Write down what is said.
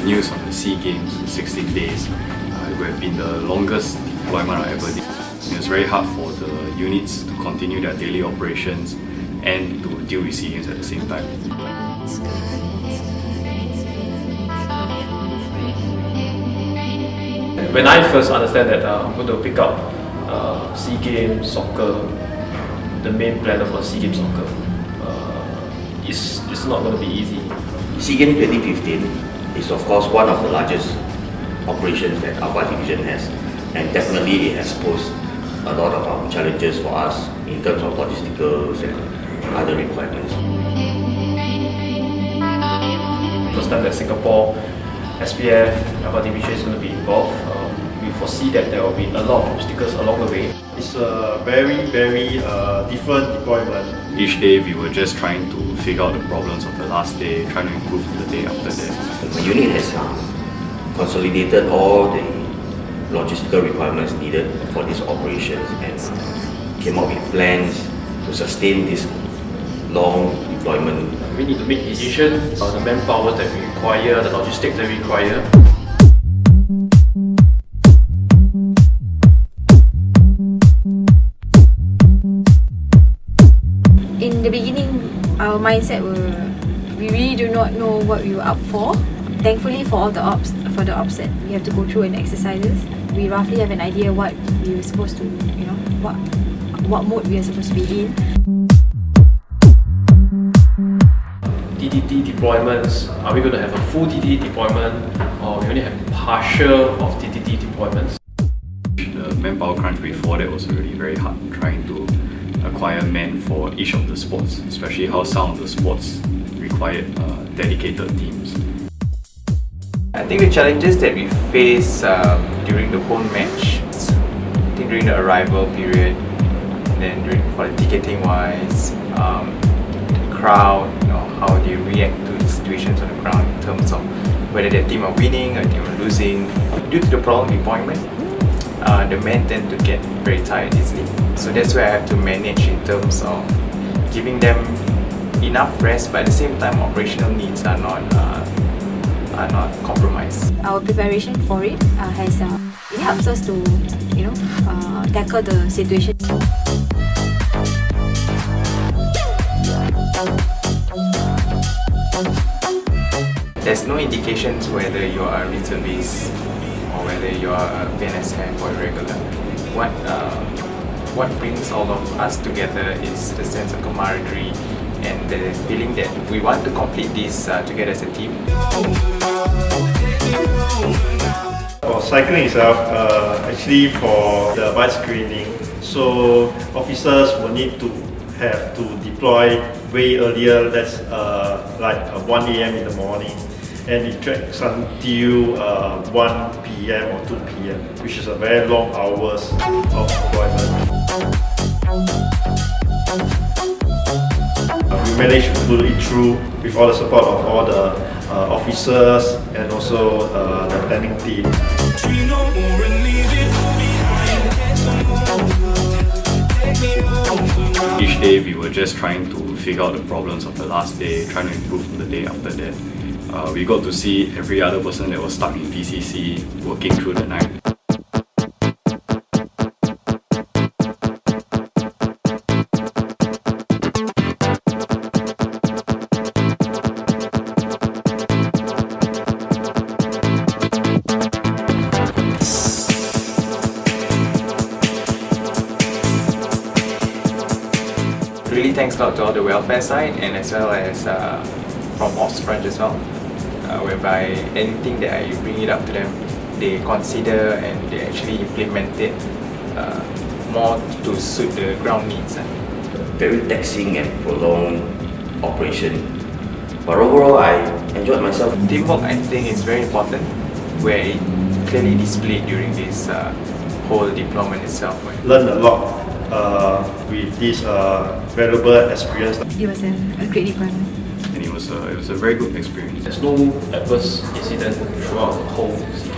news on the SEA Games, 16 days. It would have been the longest deployment I ever did. It was very hard for the units to continue their daily operations and to deal with SEA Games at the same time. When I first understand that I'm going to pick up SEA Games soccer, the main planner for SEA Games soccer, it's not going to be easy. SEA Games 2015 is of course one of the largest operations that Alpha Division has, and definitely it has posed a lot of challenges for us in terms of logisticals and other requirements. First time that Singapore SPF Alpha Division is going to be involved, we foresee that there will be a lot of obstacles along the way. It's a very different deployment. Each day we were just trying to figure out the problems of the last day, trying to improve the day after that. My unit has consolidated all the logistical requirements needed for these operations and came up with plans to sustain this long deployment. We need to make decisions on the manpower that we require, the logistics that we require. In the beginning, our mindset we really do not know what we were up for. Thankfully, for all the ops that we have to go through and exercises, we roughly have an idea what we were supposed to, what mode we are supposed to be in. DDT deployments, are we going to have a full DDT deployment, or we only have partial of DDT deployments? The manpower crunch before that was really very hard, trying to acquire men for each of the sports, especially how some of the sports required dedicated teams. I think the challenges that we face during the whole match, I think during the arrival period, and then for the ticketing wise, the crowd, how they react to the situations on the ground in terms of whether their team are winning or team are losing. Due to the prolonged deployment, the men tend to get very tired easily. So that's where I have to manage in terms of giving them enough rest, but at the same time operational needs are not compromised. Our preparation for it has it helps us to tackle the situation. There's no indications whether you are a reservist or whether you are a PNSF or a regular. What brings all of us together is the sense of camaraderie and the feeling that we want to complete this together as a team. For cycling itself, actually for the bike screening, so officers will need to have to deploy way earlier, that's like 1 AM in the morning, and it drags until 1 PM or 2 PM, which is a very long hours of deployment. We managed to pull it through with all the support of all the officers and also the planning team. Each day we were just trying to figure out the problems of the last day, trying to improve the day after that. We got to see every other person that was stuck in PCC working through the night. Really thanks a lot to all the welfare side and as well as from Ops branch as well, whereby anything that I bring it up to them, they consider and they actually implement it more to suit the ground needs. Very taxing and prolonged operation, but overall I enjoyed myself. Teamwork, I think, is very important, where it clearly displayed during this whole deployment itself. Learned a lot with this valuable experience. It was a great deployment. And it was a very good experience. There's no adverse incident throughout the whole season.